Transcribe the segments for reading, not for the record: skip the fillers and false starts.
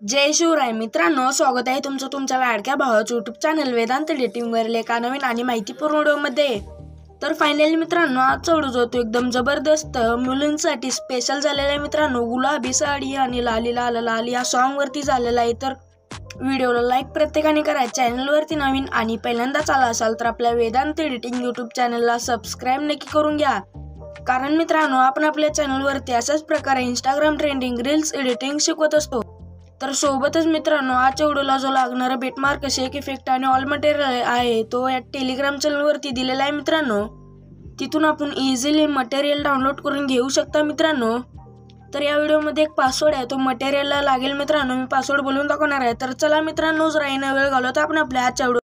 जय शिवराय मित्रांनो, स्वागत आहे तुमचं तुमच्या लाडक्या भावाचं यूट्यूब चॅनल वेदांत एडिटिंगवरील एका नवीन आणि माहितीपूर्ण व्हिडिओमध्ये। तर फायनली मित्रांनो, आजचा व्हिडिओ जो तो एकदम जबरदस्त मुलींसाठी स्पेशल झालेला आहे मित्रांनो। गुलाबी साडी आणि लाली लाल लाली या सॉन्ग वरती झालेला आहे। तर व्हिडिओला लाईक प्रत्येकाने करा। चॅनलवरती नवीन आणि पहिल्यांदाच आला असाल तर आपल्या वेदांत एडिटिंग यूट्यूब चॅनलला सबस्क्राईब नक्की करून घ्या, कारण मित्रांनो आपण आपल्या चॅनलवरती अशाच प्रकारे इंस्टाग्राम ट्रेंडिंग रील्स एडिटिंग शिकवत असतो। तर सोबतच मित्रांनो, आजच्या व्हिडिओला जो लागणारा बेटमार्क शेक इफेक्ट आणि ऑल मटेरियल आहे तो या टेलिग्राम चॅनलवरती दिलेला आहे मित्रांनो। तिथून आपण इझिली मटेरियल डाउनलोड करून घेऊ शकता मित्रांनो। तर या व्हिडिओमध्ये एक पासवर्ड आहे, तो मटेरियलला लागेल मित्रांनो। मी पासवर्ड बोलून दाखवणार आहे। तर चला मित्रांनो, जरा येणं वेळ घालवता आपण आपल्या आजच्या व्हिडिओ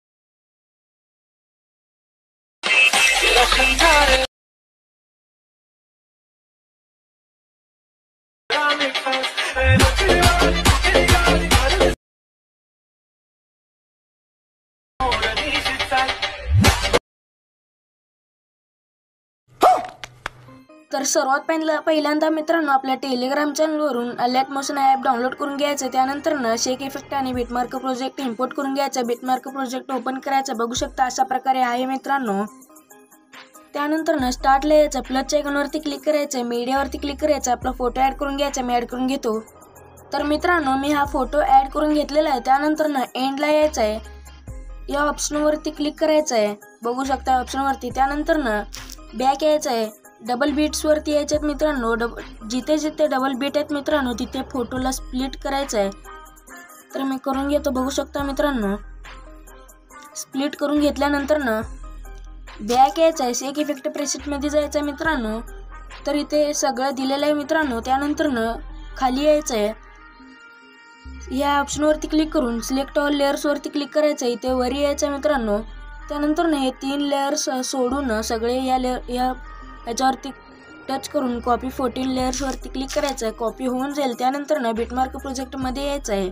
तर सर्वात पहिल्यांदा मित्रांनो, आपल्या टेलिग्राम चॅनलवरून अलर्ट मोशन ॲप डाउनलोड करून घ्यायचं। त्यानंतर शेक इफेक्ट आणि बिटमार्क प्रोजेक्ट इम्पोर्ट करून घ्यायचा। बिटमार्क प्रोजेक्ट ओपन करायचा, बघू शकता अशा प्रकारे आहे मित्रांनो। त्यानंतर स्टार्ट यायचं, प्लसच्या आयकॉनवरती क्लिक करायचं, मीडियावरती क्लिक करायचं, आपला फोटो ॲड करून घ्यायचा। मी ॲड करून घेतो। तर मित्रांनो, मी हा फोटो ॲड करून घेतलेला आहे। त्यानंतर एंडला यायचं आहे, या ऑप्शनवरती क्लिक करायचं आहे, बघू शकता ऑप्शनवरती। त्यानंतर बॅक यायचं आहे, डबल बीट्सवरती यायचे आहेत मित्रांनो। जिथे जिथे डबल बीट आहेत मित्रांनो तिथे फोटोला स्प्लिट करायचं आहे। तर मी करून घेतो, बघू शकता मित्रांनो। स्प्लिट करून घेतल्यानंतर बॅक यायचं आहे, शेक इफेक्ट प्रेसेटमध्ये जायचं आहे मित्रांनो। तर इथे सगळं दिलेलं आहे मित्रांनो। त्यानंतर खाली यायचं आहे, या ऑप्शनवरती क्लिक करून सिलेक्ट ऑल लेयर्सवरती क्लिक करायचं आहे, इथे वरी यायचं आहे मित्रांनो। त्यानंतर हे 3 लेयर्स सोडून सगळे याच्यावरती टच करून कॉपी 14 लेयर्सवरती क्लिक करायचं आहे, कॉपी होऊन जाईल। त्यानंतर बिटमार्क प्रोजेक्टमध्ये यायचं आहे।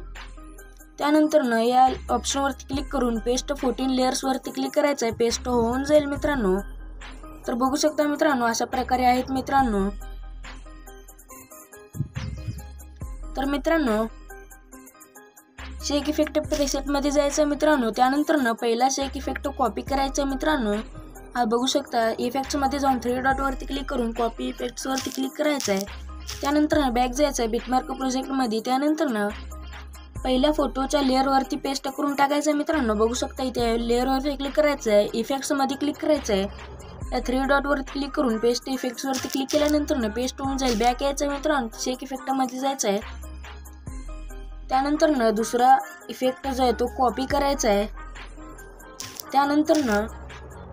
त्यानंतर या ऑप्शनवरती क्लिक करून पेस्ट 14 लेयर्सवरती क्लिक करायचं आहे, पेस्ट होऊन जाईल मित्रांनो। तर बघू शकता मित्रांनो, अशा प्रकारे आहेत मित्रांनो। तर मित्रांनो, शेक इफेक्ट प्रेसेटमध्ये जायचं मित्रांनो। त्यानंतर पहिला शेक इफेक्ट कॉपी करायचा मित्रांनो। हा बघू शकता, इफेक्ट्समध्ये जाऊन 3 डॉटवरती क्लिक करून कॉपी इफेक्ट्सवरती क्लिक करायचं आहे। त्यानंतर बॅक जायचं आहे बिटमार्क प्रोजेक्टमध्ये। त्यानंतर पहिल्या फोटोच्या लेअरवरती पेस्ट करून टाकायचं आहे मित्रांनो। बघू शकता इथे लेअरवरती क्लिक करायचं आहे, इफेक्ट्समध्ये क्लिक करायचं आहे, या 3 डॉटवरती क्लिक करून पेस्ट इफेक्ट्सवरती क्लिक केल्यानंतर पेस्ट होऊन जाईल। बॅक यायचं आहे मित्रांनो, शेक इफेक्टमध्ये जायचं आहे। त्यानंतर दुसरा इफेक्ट जो आहे तो कॉपी करायचा आहे। त्यानंतर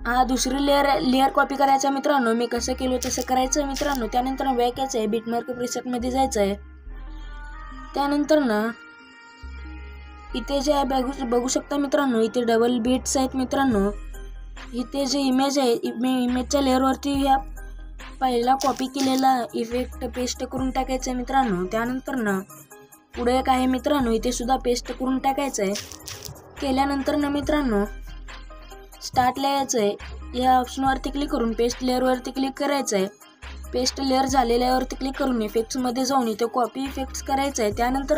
हा दुसरी लेअर कॉपी करायचा मित्रांनो। मी कसं केलं तसं करायचं मित्रांनो। त्यानंतर बॅक यायचं आहे, बिटमार्क प्रेसेटमध्ये जायचं आहे। त्यानंतर इथे जे आहे बघू शकता मित्रांनो, इथे डबल बीट्स आहेत मित्रांनो। इथे जे इमेज आहे, इमेजच्या लेअरवरती ह्या पहिला कॉपी केलेला इफेक्ट पेस्ट करून टाकायचं आहे मित्रांनो। त्यानंतर पुढे एक आहे मित्रांनो, इथे सुद्धा पेस्ट करून टाकायचं आहे। केल्यानंतर मित्रांनो स्टार्टला यायचं आहे, या ऑप्शनवरती क्लिक करून पेस्ट लेअरवरती क्लिक करायचं आहे। पेस्ट लेअर झालेल्यावरती क्लिक करून इफेक्ट्समध्ये जाऊन इथे कॉपी इफेक्ट्स करायचं आहे। त्यानंतर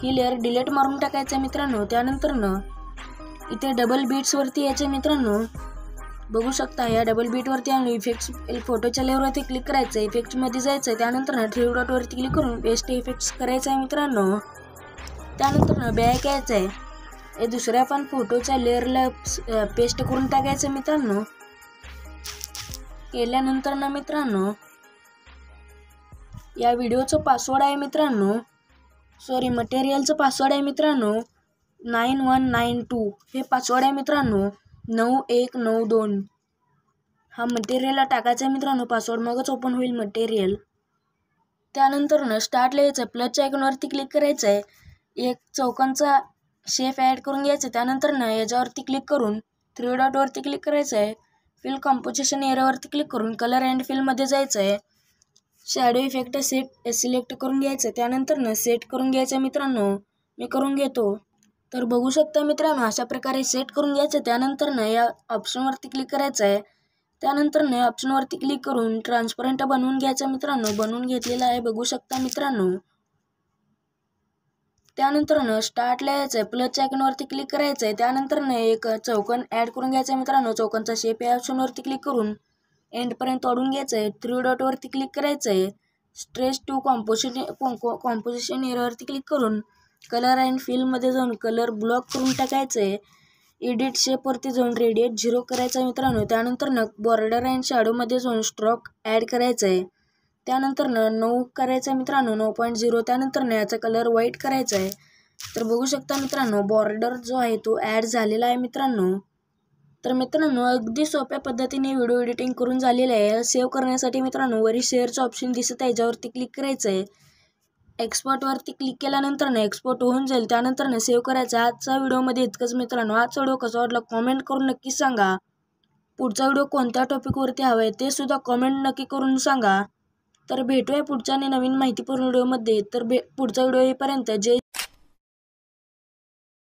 ही लेअर डिलीट मारून टाकायचं आहे मित्रांनो। त्यानंतर इथे डबल बीट्सवरती यायचं मित्रांनो। बघू शकता, या डबल बीटवरती आणि इफेक्ट्स फोटोच्या लेअरवरती क्लिक करायचं आहे, इफेक्ट्समध्ये जायचं आहे। त्यानंतर 3 डॉटवरती क्लिक करून पेस्ट इफेक्ट्स करायचं आहे मित्रांनो। त्यानंतर बॅक यायचं आहे, हे दुसऱ्या पण फोटोच्या लेअरला पेस्ट करून टाकायचं मित्रांनो। केल्यानंतर मित्रांनो, या व्हिडिओचं पासवर्ड आहे मित्रांनो, मटेरियलचं पासवर्ड आहे मित्रांनो 9192, हे पासवर्ड आहे मित्रांनो 9192। हा मटेरियलला टाकायचा आहे मित्रांनो पासवर्ड, मगच ओपन होईल मटेरियल। त्यानंतर स्टार्टला यायचं, प्लसच्या आयकॉनवरती क्लिक करायचं आहे, एक चौकोनचा शेप ॲड करून घ्यायचं। त्यानंतर याच्यावरती क्लिक करून 3 डॉटवरती क्लिक करायचं आहे, फिल कॉम्पोजिशन एरियावरती क्लिक करून कलर अँड फिलमध्ये जायचं आहे, शॅडो इफेक्ट सिलेक्ट करून घ्यायचं। त्यानंतर सेट करून घ्यायचं मित्रांनो, मी करून घेतो। तर बघू शकता मित्रांनो, अशा प्रकारे सेट करून घ्यायचं। त्यानंतर या ऑप्शनवरती क्लिक करायचं आहे। त्यानंतर ऑप्शनवरती क्लिक करून ट्रान्सपरंट बनवून घ्यायचं मित्रांनो। बनवून घेतलेला आहे, बघू शकता मित्रांनो। त्यानंतर स्टार्टला यायचं आहे, प्लसच्या आयकॉनवरती क्लिक करायचं आहे. त्यानंतर एक चौकोन ॲड करून घ्यायचा आहे मित्रांनो. चौकोनचा शेप या ऑप्शनवरती क्लिक करून एंडपर्यंत ओढून घ्यायचं आहे. 3 डॉटवरती क्लिक करायचं आहे. स्ट्रेच टू कॉम्पोजिशन एरियावरती क्लिक करून कलर अँड फिलमध्ये जाऊन कलर ब्लॉक करून टाकायचं आहे. एडिट शेपवरती जाऊन रेडिएट 0 करायचं आहे मित्रांनो. त्यानंतर बॉर्डर अँड शॅडोमध्ये जाऊन स्ट्रोक ॲड करायचं आहे. त्यानंतर 9 करायचं आहे मित्रांनो, 9.0. त्यानंतर याचा कलर व्हाईट करायचा आहे. तर बघू शकता मित्रांनो, बॉर्डर जो आहे तो ॲड झालेला आहे मित्रांनो. तर मित्रांनो, अगदी सोप्या पद्धतीने व्हिडिओ एडिटिंग करून झालेलं आहे. सेव्ह करण्यासाठी मित्रांनो वरी शेअरचं ऑप्शन दिसत आहे, याच्यावरती क्लिक करायचं आहे. एक्सपोर्टवरती क्लिक केल्यानंतर एक्सपोर्ट होऊन जाईल. त्यानंतर सेव्ह करायचं. आजच्या व्हिडिओमध्ये इतकंच मित्रांनो. आजचा व्हिडिओ कसा वाटला कॉमेंट करून नक्की सांगा. पुढचा व्हिडिओ कोणत्या टॉपिकवरती हवा आहे ते सुद्धा कॉमेंट नक्की करून सांगा. तर भेटूया पुढच्या आणि नवीन माहितीपूर्ण व्हिडिओमध्ये. तर पुढचा व्हिडिओ येईपर्यंत जय